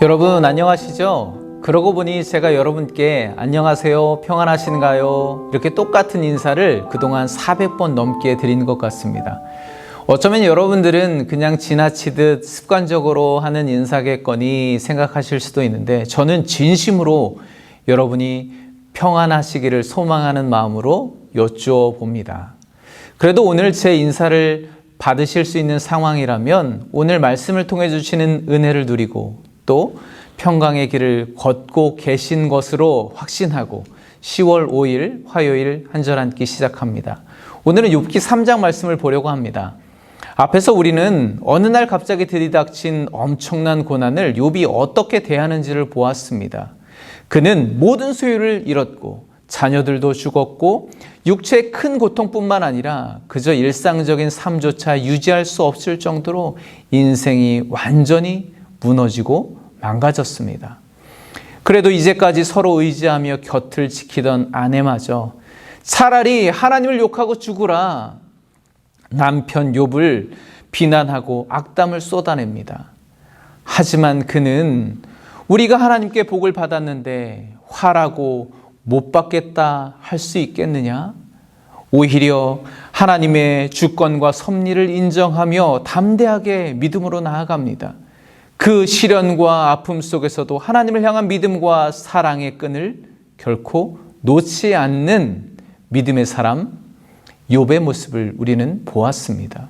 여러분 안녕하시죠? 그러고 보니 제가 여러분께 안녕하세요, 평안하신가요? 이렇게 똑같은 인사를 그동안 400번 넘게 드린 것 같습니다. 어쩌면 여러분들은 그냥 지나치듯 습관적으로 하는 인사겠거니 생각하실 수도 있는데, 저는 진심으로 여러분이 평안하시기를 소망하는 마음으로 여쭈어봅니다. 그래도 오늘 제 인사를 받으실 수 있는 상황이라면 오늘 말씀을 통해 주시는 은혜를 누리고 또 평강의 길을 걷고 계신 것으로 확신하고 10월 5일 화요일 한 절 앉기 시작합니다. 오늘은 욥기 3장 말씀을 보려고 합니다. 앞에서 우리는 어느 날 갑자기 들이닥친 엄청난 고난을 욥이 어떻게 대하는지를 보았습니다. 그는 모든 소유를 잃었고 자녀들도 죽었고 육체의 큰 고통뿐만 아니라 그저 일상적인 삶조차 유지할 수 없을 정도로 인생이 완전히 무너지고 망가졌습니다. 그래도 이제까지 서로 의지하며 곁을 지키던 아내마저 차라리 하나님을 욕하고 죽으라, 남편 욥을 비난하고 악담을 쏟아냅니다. 하지만 그는 우리가 하나님께 복을 받았는데 화라고 못 받겠다 할 수 있겠느냐? 오히려 하나님의 주권과 섭리를 인정하며 담대하게 믿음으로 나아갑니다. 그 시련과 아픔 속에서도 하나님을 향한 믿음과 사랑의 끈을 결코 놓지 않는 믿음의 사람 욥의 모습을 우리는 보았습니다.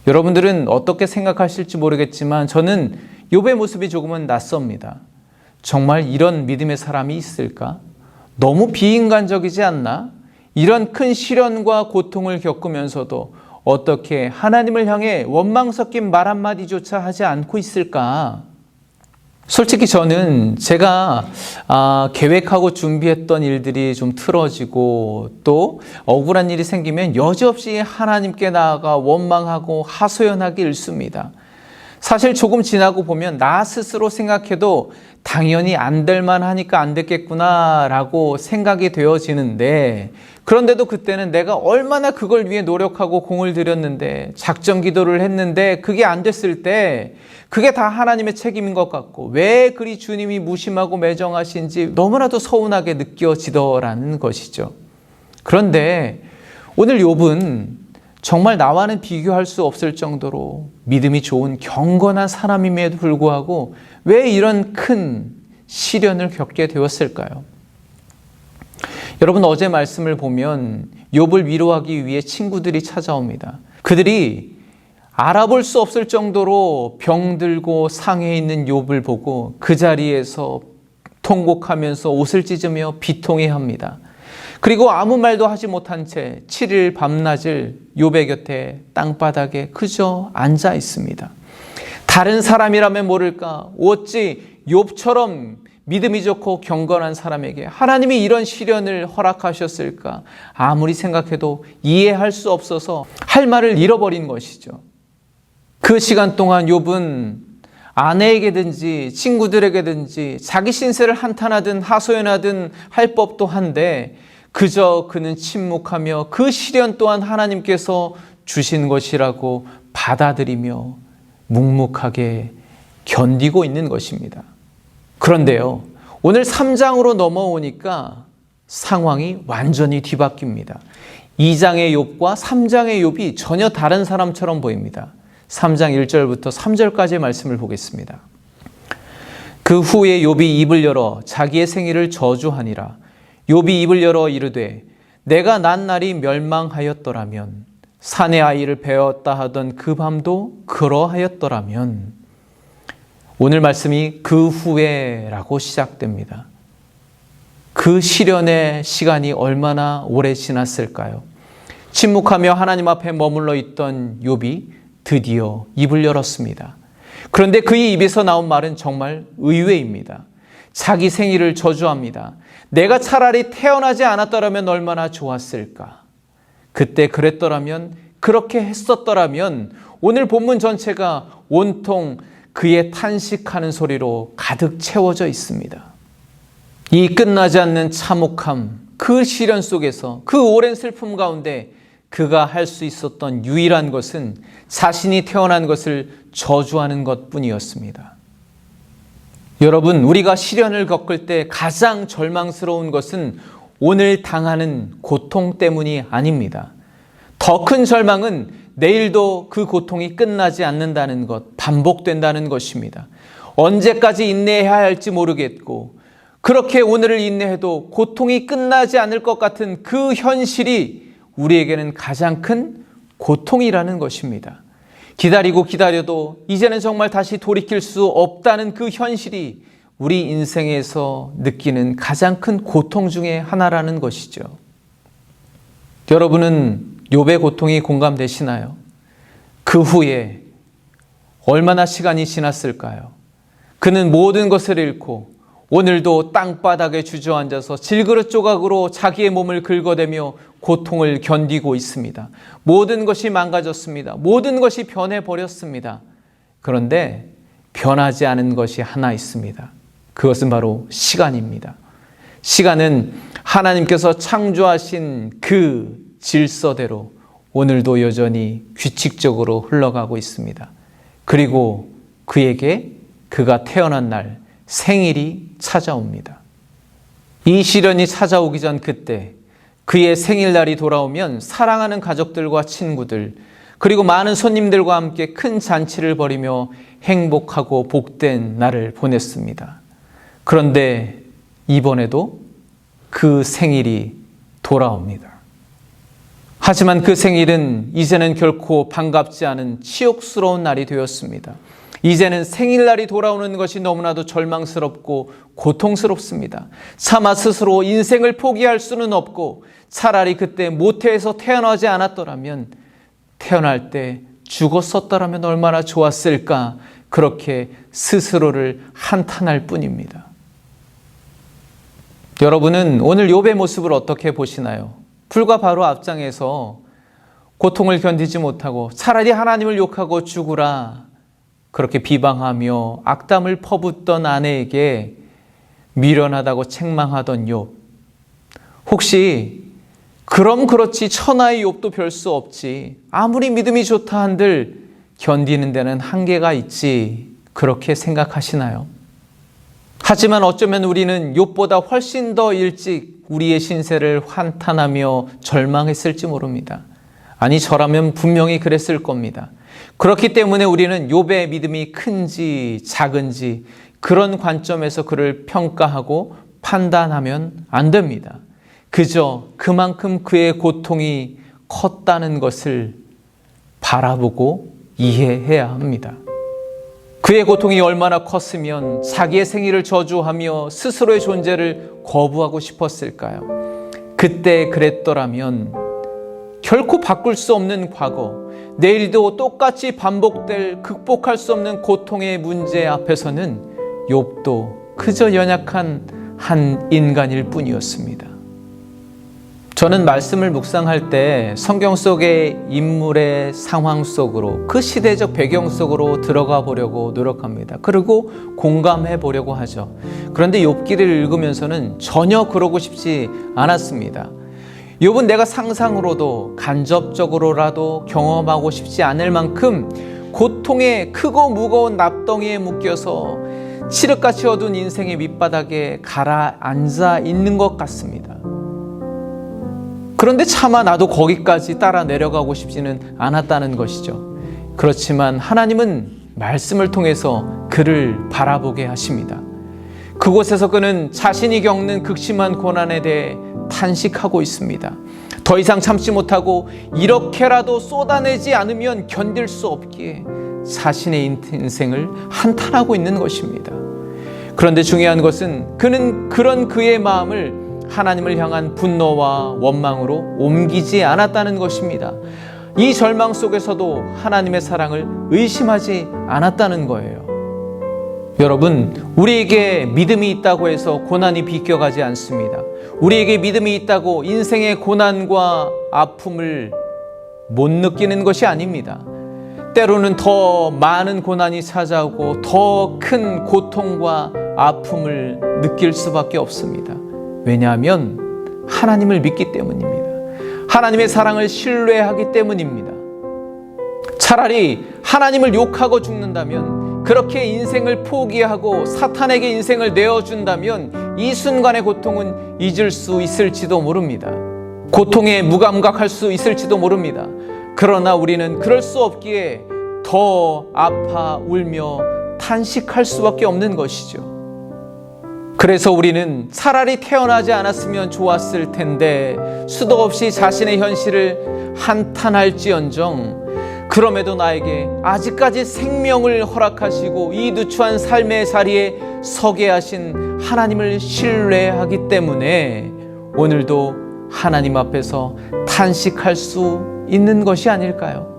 여러분들은 어떻게 생각하실지 모르겠지만 저는 욥의 모습이 조금은 낯섭니다. 정말 이런 믿음의 사람이 있을까? 너무 비인간적이지 않나? 이런 큰 시련과 고통을 겪으면서도 어떻게 하나님을 향해 원망 섞인 말 한마디조차 하지 않고 있을까? 솔직히 저는 제가 계획하고 준비했던 일들이 좀 틀어지고 또 억울한 일이 생기면 여지없이 하나님께 나아가 원망하고 하소연하기 일쑤입니다. 사실 조금 지나고 보면 나 스스로 생각해도 당연히 안 될 만하니까 안 됐겠구나 라고 생각이 되어지는데, 그런데도 그때는 내가 얼마나 그걸 위해 노력하고 공을 들였는데 작정 기도를 했는데 그게 안 됐을 때 그게 다 하나님의 책임인 것 같고 왜 그리 주님이 무심하고 매정하신지 너무나도 서운하게 느껴지더라는 것이죠. 그런데 오늘 욥은 정말 나와는 비교할 수 없을 정도로 믿음이 좋은 경건한 사람임에도 불구하고 왜 이런 큰 시련을 겪게 되었을까요? 여러분, 어제 말씀을 보면 욥을 위로하기 위해 친구들이 찾아옵니다. 그들이 알아볼 수 없을 정도로 병들고 상해 있는 욥을 보고 그 자리에서 통곡하면서 옷을 찢으며 비통해합니다. 그리고 아무 말도 하지 못한 채 7일 밤낮을 욥의 곁에 땅바닥에 그저 앉아 있습니다. 다른 사람이라면 모를까, 어찌 욥처럼 믿음이 좋고 경건한 사람에게 하나님이 이런 시련을 허락하셨을까? 아무리 생각해도 이해할 수 없어서 할 말을 잃어버린 것이죠. 그 시간 동안 욥은 아내에게든지 친구들에게든지 자기 신세를 한탄하든 하소연하든 할 법도 한데 그저 그는 침묵하며 그 시련 또한 하나님께서 주신 것이라고 받아들이며 묵묵하게 견디고 있는 것입니다. 그런데요, 오늘 3장으로 넘어오니까 상황이 완전히 뒤바뀝니다. 2장의 욥과 3장의 욥이 전혀 다른 사람처럼 보입니다. 3장 1절부터 3절까지의 말씀을 보겠습니다. 그 후에 욥이 입을 열어 자기의 생일을 저주하니라. 욥이 입을 열어 이르되 내가 난 날이 멸망하였더라면 사내 아이를 배웠다 하던 그 밤도 그러하였더라면. 오늘 말씀이 그 후에라고 시작됩니다. 그 시련의 시간이 얼마나 오래 지났을까요? 침묵하며 하나님 앞에 머물러 있던 욥이 드디어 입을 열었습니다. 그런데 그의 입에서 나온 말은 정말 의외입니다. 자기 생일을 저주합니다. 내가 차라리 태어나지 않았더라면 얼마나 좋았을까? 그때 그랬더라면, 그렇게 했었더라면 오늘 본문 전체가 온통 그의 탄식하는 소리로 가득 채워져 있습니다. 이 끝나지 않는 참혹함, 그 시련 속에서 그 오랜 슬픔 가운데 그가 할 수 있었던 유일한 것은 자신이 태어난 것을 저주하는 것뿐이었습니다. 여러분, 우리가 시련을 겪을 때 가장 절망스러운 것은 오늘 당하는 고통 때문이 아닙니다. 더 큰 절망은 내일도 그 고통이 끝나지 않는다는 것, 반복된다는 것입니다. 언제까지 인내해야 할지 모르겠고, 그렇게 오늘을 인내해도 고통이 끝나지 않을 것 같은 그 현실이 우리에게는 가장 큰 고통이라는 것입니다. 기다리고 기다려도 이제는 정말 다시 돌이킬 수 없다는 그 현실이 우리 인생에서 느끼는 가장 큰 고통 중에 하나라는 것이죠. 여러분은 욥의 고통이 공감되시나요? 그 후에 얼마나 시간이 지났을까요? 그는 모든 것을 잃고 오늘도 땅바닥에 주저앉아서 질그릇 조각으로 자기의 몸을 긁어대며 고통을 견디고 있습니다. 모든 것이 망가졌습니다. 모든 것이 변해버렸습니다. 그런데 변하지 않은 것이 하나 있습니다. 그것은 바로 시간입니다. 시간은 하나님께서 창조하신 그 질서대로 오늘도 여전히 규칙적으로 흘러가고 있습니다. 그리고 그에게 그가 태어난 날 생일이 찾아옵니다. 이 시련이 찾아오기 전 그때 그의 생일날이 돌아오면 사랑하는 가족들과 친구들 그리고 많은 손님들과 함께 큰 잔치를 벌이며 행복하고 복된 날을 보냈습니다. 그런데 이번에도 그 생일이 돌아옵니다. 하지만 그 생일은 이제는 결코 반갑지 않은 치욕스러운 날이 되었습니다. 이제는 생일날이 돌아오는 것이 너무나도 절망스럽고 고통스럽습니다. 차마 스스로 인생을 포기할 수는 없고 차라리 그때 모태에서 태어나지 않았더라면, 태어날 때 죽었었더라면 얼마나 좋았을까, 그렇게 스스로를 한탄할 뿐입니다. 여러분은 오늘 욥의 모습을 어떻게 보시나요? 불과 바로 앞장에서 고통을 견디지 못하고 차라리 하나님을 욕하고 죽으라 그렇게 비방하며 악담을 퍼붓던 아내에게 미련하다고 책망하던 욥. 혹시 그럼 그렇지 천하의 욥도 별 수 없지, 아무리 믿음이 좋다 한들 견디는 데는 한계가 있지, 그렇게 생각하시나요? 하지만 어쩌면 우리는 욥보다 훨씬 더 일찍 우리의 신세를 한탄하며 절망했을지 모릅니다. 아니, 저라면 분명히 그랬을 겁니다. 그렇기 때문에 우리는 욥의 믿음이 큰지 작은지 그런 관점에서 그를 평가하고 판단하면 안 됩니다. 그저 그만큼 그의 고통이 컸다는 것을 바라보고 이해해야 합니다. 그의 고통이 얼마나 컸으면 자기의 생일을 저주하며 스스로의 존재를 거부하고 싶었을까요? 그때 그랬더라면 결코 바꿀 수 없는 과거, 내일도 똑같이 반복될 극복할 수 없는 고통의 문제 앞에서는 욥도 그저 연약한 한 인간일 뿐이었습니다. 저는 말씀을 묵상할 때 성경 속의 인물의 상황 속으로, 그 시대적 배경 속으로 들어가 보려고 노력합니다. 그리고 공감해 보려고 하죠. 그런데 욥기를 읽으면서는 전혀 그러고 싶지 않았습니다. 욥은 내가 상상으로도 간접적으로라도 경험하고 싶지 않을 만큼 고통의 크고 무거운 납덩이에 묶여서 칠흑같이 어두운 인생의 밑바닥에 가라앉아 있는 것 같습니다. 그런데 차마 나도 거기까지 따라 내려가고 싶지는 않았다는 것이죠. 그렇지만 하나님은 말씀을 통해서 그를 바라보게 하십니다. 그곳에서 그는 자신이 겪는 극심한 고난에 대해 탄식하고 있습니다. 더 이상 참지 못하고 이렇게라도 쏟아내지 않으면 견딜 수 없기에 자신의 인생을 한탄하고 있는 것입니다. 그런데 중요한 것은 그는 그런 그의 마음을 하나님을 향한 분노와 원망으로 옮기지 않았다는 것입니다. 이 절망 속에서도 하나님의 사랑을 의심하지 않았다는 거예요. 여러분, 우리에게 믿음이 있다고 해서 고난이 비껴가지 않습니다. 우리에게 믿음이 있다고 인생의 고난과 아픔을 못 느끼는 것이 아닙니다. 때로는 더 많은 고난이 찾아오고 더 큰 고통과 아픔을 느낄 수밖에 없습니다. 왜냐하면 하나님을 믿기 때문입니다. 하나님의 사랑을 신뢰하기 때문입니다. 차라리 하나님을 욕하고 죽는다면 그렇게 인생을 포기하고 사탄에게 인생을 내어준다면 이 순간의 고통은 잊을 수 있을지도 모릅니다. 고통에 무감각할 수 있을지도 모릅니다. 그러나 우리는 그럴 수 없기에 더 아파 울며 탄식할 수밖에 없는 것이죠. 그래서 우리는 차라리 태어나지 않았으면 좋았을 텐데 수도 없이 자신의 현실을 한탄할지언정 그럼에도 나에게 아직까지 생명을 허락하시고 이 누추한 삶의 자리에 서게 하신 하나님을 신뢰하기 때문에 오늘도 하나님 앞에서 탄식할 수 있는 것이 아닐까요?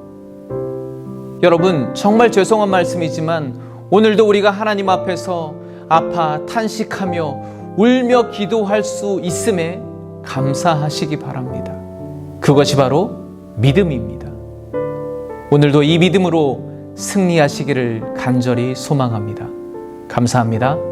여러분, 정말 죄송한 말씀이지만 오늘도 우리가 하나님 앞에서 아파 탄식하며 울며 기도할 수 있음에 감사하시기 바랍니다. 그것이 바로 믿음입니다. 오늘도 이 믿음으로 승리하시기를 간절히 소망합니다. 감사합니다.